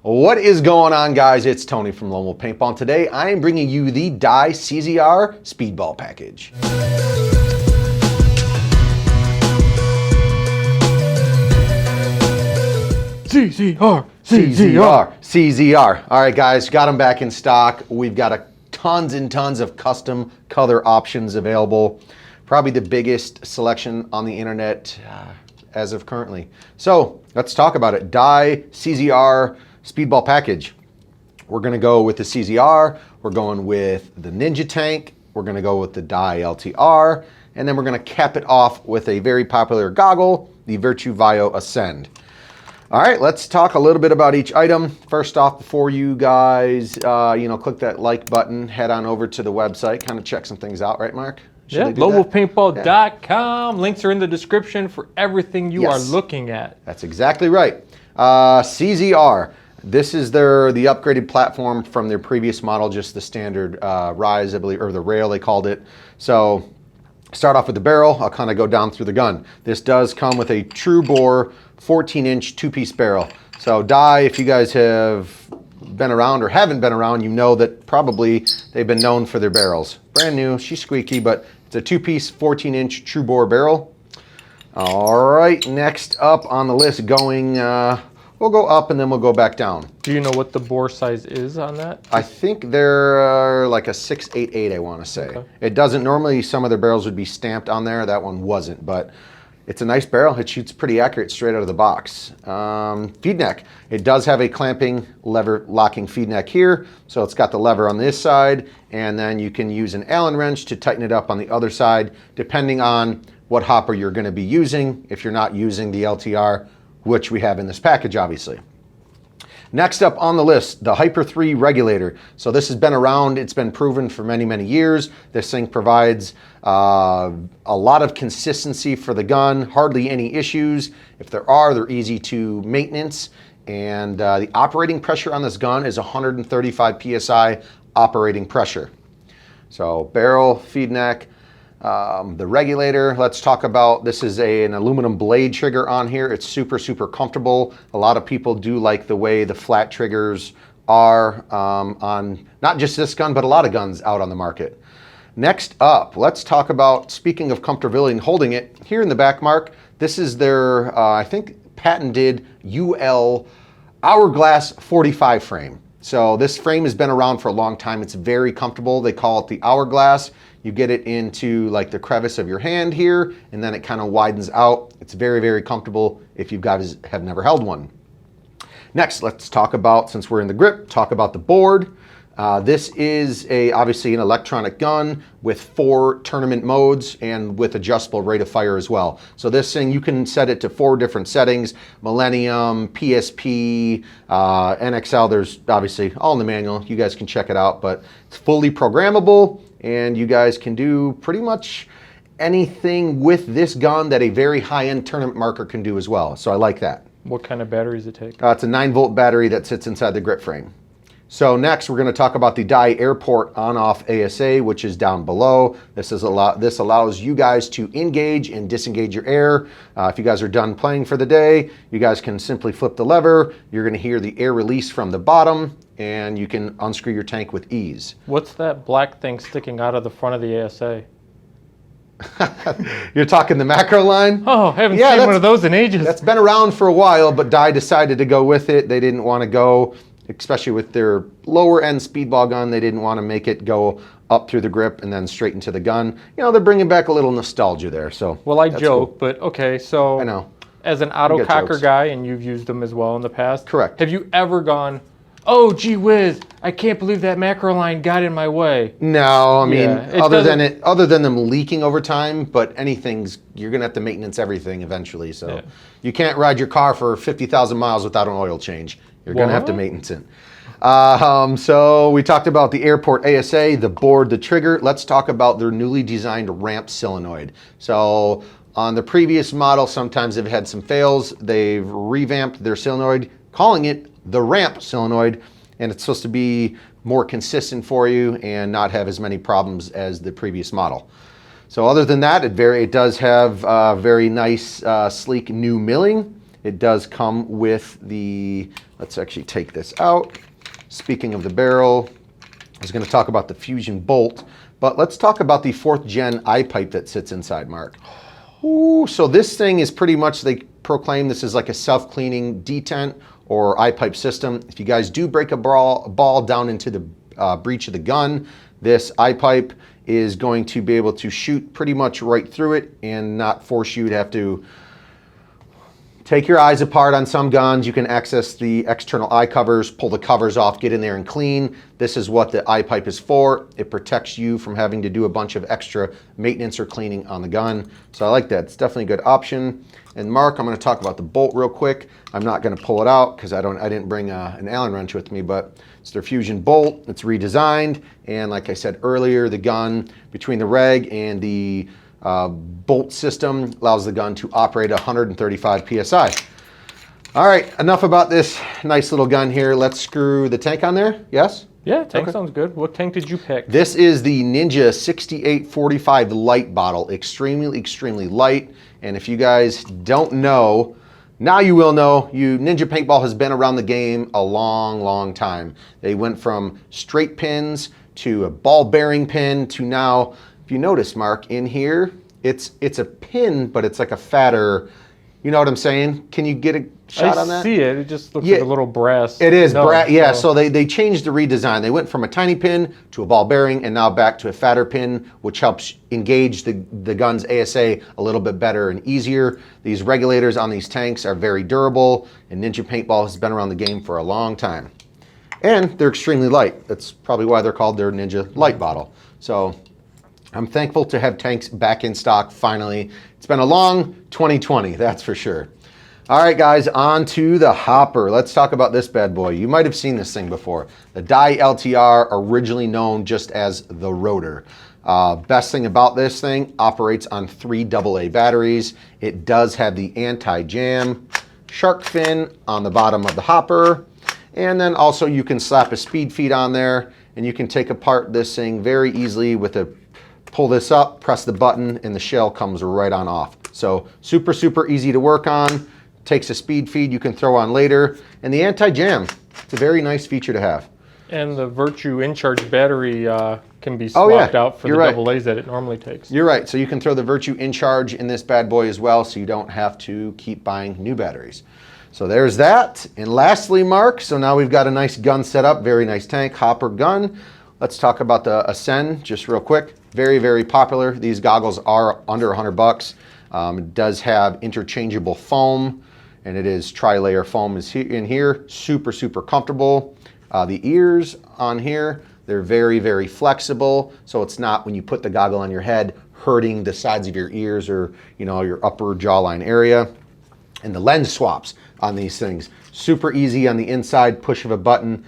What is going on, guys? It's Tony from Lone Wolf Paintball, and today I am bringing you the Czr Speedball Package. CZR. All right, guys, got them back in stock. We've got tons and tons of custom color options available. Probably the biggest selection on the internet as of currently. So let's talk about it. Czr Speedball Package. We're going to go with the CZR. We're going with the Ninja Tank. We're going to go with the LTR. And then we're going to cap it off with a very popular goggle, the Virtu Vio Ascend. All right, let's talk a little bit about each item. First off, before you guys, click that like button, head on over to the website, kind of check some things out, right, Mark? LoneWolfPaintball.com. Links are in the description for everything you are looking at. That's exactly right. CZR. This is the upgraded platform from their previous model, just the standard rise, I believe, or the rail they called it. So start off with the barrel. I'll kind of go down through the gun. This does come with a true bore 14-inch two-piece barrel. So if you guys have been around or haven't been around, you know that probably they've been known for their barrels. Brand new, she's squeaky, but it's a two-piece 14-inch true bore barrel. All right, next up on the list we'll go up and then we'll go back down. Do you know what the bore size is on that? I think they're like a 688, I want to say. Okay. It doesn't normally, some of their barrels would be stamped on there. That one wasn't, but it's a nice barrel. It shoots pretty accurate straight out of the box. Feed neck. It does have a clamping lever locking feed neck here. So it's got the lever on this side, and then you can use an Allen wrench to tighten it up on the other side, depending on what hopper you're going to be using. If you're not using the LTR, which we have in this package, obviously. Next up on the list, the Hyper 3 Regulator. So this has been around, it's been proven for many, many years. This thing provides a lot of consistency for the gun, hardly any issues. If there are, they're easy to maintenance. And the operating pressure on this gun is 135 PSI operating pressure. So barrel, feed neck, the regulator, let's talk about, this is an aluminum blade trigger on here. It's super, super comfortable. A lot of people do like the way the flat triggers are on not just this gun, but a lot of guns out on the market. Next up, let's talk about, speaking of comfortability and holding it, here in the back, Mark, this is their, I think, patented UL Hourglass 45 frame. So this frame has been around for a long time. It's very comfortable. They call it the Hourglass. You get it into like the crevice of your hand here, and then it kind of widens out. It's very, very comfortable if you guys have never held one. Next, let's talk about, since we're in the grip, talk about the board. This is obviously an electronic gun with 4 tournament modes and with adjustable rate of fire as well. So this thing, you can set it to 4 different settings: Millennium, PSP, NXL. There's obviously all in the manual. You guys can check it out, but it's fully programmable, and you guys can do pretty much anything with this gun that a very high-end tournament marker can do as well. So I like that. What kind of batteries does it take? It's a 9-volt battery that sits inside the grip frame. So next, we're going to talk about the Airport on-off ASA, which is down below. This allows you guys to engage and disengage your air. If you guys are done playing for the day, you guys can simply flip the lever. You're going to hear the air release from the bottom, and you can unscrew your tank with ease. What's that black thing sticking out of the front of the ASA? You're talking the macro line? Oh, I haven't seen one of those in ages. That's been around for a while, but decided to go with it. They didn't want to go, especially with their lower end speedball gun, they didn't want to make it go up through the grip and then straight into the gun. You know, they're bringing back a little nostalgia there. So well, I joke, but okay, so I know. As an autococker guy, and you've used them as well in the past. Correct. Have you ever gone, oh, gee whiz, I can't believe that macro line got in my way? No, I mean, other than them leaking over time, but you're gonna have to maintenance everything eventually. So you can't ride your car for 50,000 miles without an oil change. You're going to have to maintenance it. So we talked about the Airport ASA, the board, the trigger. Let's talk about their newly designed ramp solenoid. So on the previous model, sometimes they've had some fails. They've revamped their solenoid, calling it the ramp solenoid, and it's supposed to be more consistent for you and not have as many problems as the previous model. So other than that, it does have very nice, sleek new milling. It does come with the, let's actually take this out. Speaking of the barrel, I was going to talk about the fusion bolt, but let's talk about the 4th gen eye pipe that sits inside, Mark. Ooh, so this thing is pretty much, they proclaim this is like a self-cleaning detent or eye pipe system. If you guys do break a ball down into the breech of the gun, this eye pipe is going to be able to shoot pretty much right through it and not force you to have to take your eyes apart. On some guns, you can access the external eye covers, pull the covers off, get in there and clean. This is what the eye pipe is for. It protects you from having to do a bunch of extra maintenance or cleaning on the gun. So I like that. It's definitely a good option. And Mark, I'm going to talk about the bolt real quick. I'm not going to pull it out because I didn't bring an Allen wrench with me, but it's their fusion bolt. It's redesigned, and like I said earlier, the gun between the reg and the bolt system allows the gun to operate 135 psi. All right, enough about this nice little gun here. Let's screw the tank on there. Yes? Yeah, tank sounds good. What tank did you pick? This is the Ninja 6845 light bottle. Extremely light. And if you guys don't know, now you will know. Ninja Paintball has been around the game a long time. They went from straight pins to a ball bearing pin to now, if you notice, Mark, in here, it's a pin, but it's like a fatter, you know what I'm saying? Can you get a shot on that? I see it. It just looks like a little brass. It is brass, yeah. So they changed the redesign. They went from a tiny pin to a ball bearing and now back to a fatter pin, which helps engage the gun's ASA a little bit better and easier. These regulators on these tanks are very durable, and Ninja Paintball has been around the game for a long time. And they're extremely light. That's probably why they're called their Ninja Light Bottle. So I'm thankful to have tanks back in stock finally. It's been a long 2020, that's for sure. All right, guys, on to the hopper. Let's talk about this bad boy. You might have seen this thing before. The Dye LTR, originally known just as the Rotor. Best thing about this thing, operates on 3 AA batteries. It does have the anti-jam shark fin on the bottom of the hopper. And then also you can slap a speed feed on there, and you can take apart this thing very easily with pull this up, press the button, and the shell comes right on off. So super easy to work on. Takes a speed feed you can throw on later. And the anti-jam, it's a very nice feature to have. And the Virtue InCharge battery can be swapped out for the AA's that it normally takes. You're right. So you can throw the Virtue InCharge in this bad boy as well, so you don't have to keep buying new batteries. So there's that. And lastly, Mark, so now we've got a nice gun set up, very nice tank, hopper gun. Let's talk about the Ascend just real quick. Very popular. These goggles are under $100. It does have interchangeable foam, and it is tri-layer foam is in here. Super comfortable. The ears on here, they're very flexible, so it's not, when you put the goggle on your head, hurting the sides of your ears or your upper jawline area. And the lens swaps on these things, super easy on the inside, push of a button.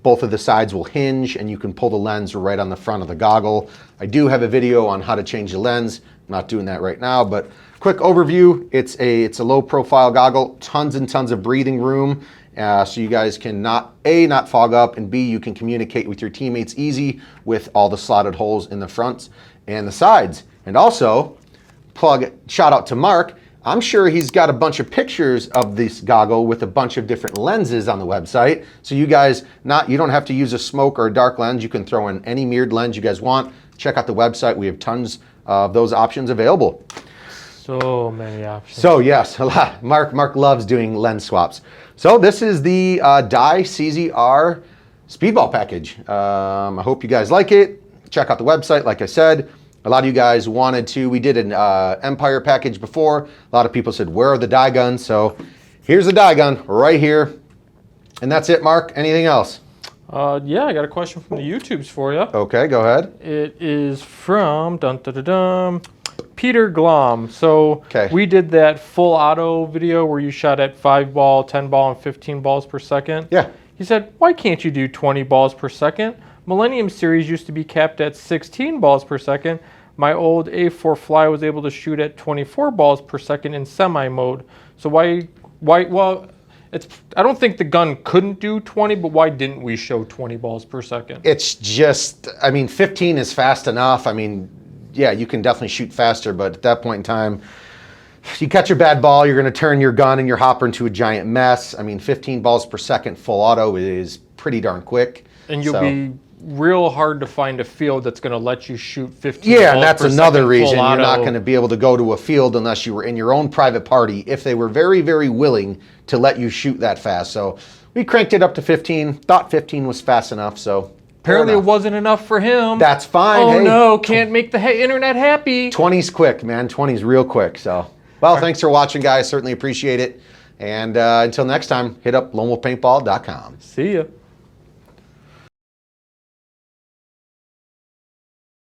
Both of the sides will hinge, and you can pull the lens right on the front of the goggle. I do have a video on how to change the lens. I'm not doing that right now, but quick overview. It's a low profile goggle, tons and tons of breathing room. So you guys can not fog up, and B, you can communicate with your teammates easy with all the slotted holes in the fronts and the sides. And also, shout out to Mark. I'm sure he's got a bunch of pictures of this goggle with a bunch of different lenses on the website. So you guys, you don't have to use a smoke or a dark lens. You can throw in any mirrored lens you guys want. Check out the website. We have tons of those options available. So many options. So yes, a lot. Mark loves doing lens swaps. So this is the Dye Czr Speedball Package. I hope you guys like it. Check out the website, like I said. A lot of you guys wanted to. We did an Empire package before. A lot of people said, where are the dye guns? So here's the dye gun right here. And that's it, Mark. Anything else? Yeah, I got a question from the YouTubes for you. Okay, go ahead. It is from Peter Glom. So we did that full auto video where you shot at 5 ball, 10 ball, and 15 balls per second. Yeah. He said, why can't you do 20 balls per second? Millennium Series used to be capped at 16 balls per second. My old A4 Fly was able to shoot at 24 balls per second in semi mode. So why, well, I don't think the gun couldn't do 20, but why didn't we show 20 balls per second? It's just, 15 is fast enough. Yeah, you can definitely shoot faster, but at that point in time, you catch a bad ball, you're going to turn your gun and your hopper into a giant mess. I mean, 15 balls per second full auto is pretty darn quick. And you'll be real hard to find a field that's going to let you shoot 15 Yeah, balls and that's per another second reason full you're not auto. going to be able to go to a field unless you were in your own private party if they were very, very willing to let you shoot that fast. So we cranked it up to 15, thought 15 was fast enough, so Apparently it wasn't enough for him. That's fine. Oh hey, no, can't make the internet happy. 20's quick, man. 20's real quick. So, well, thanks for watching, guys. Certainly appreciate it. And until next time, hit up lonewolfpaintball.com. See ya.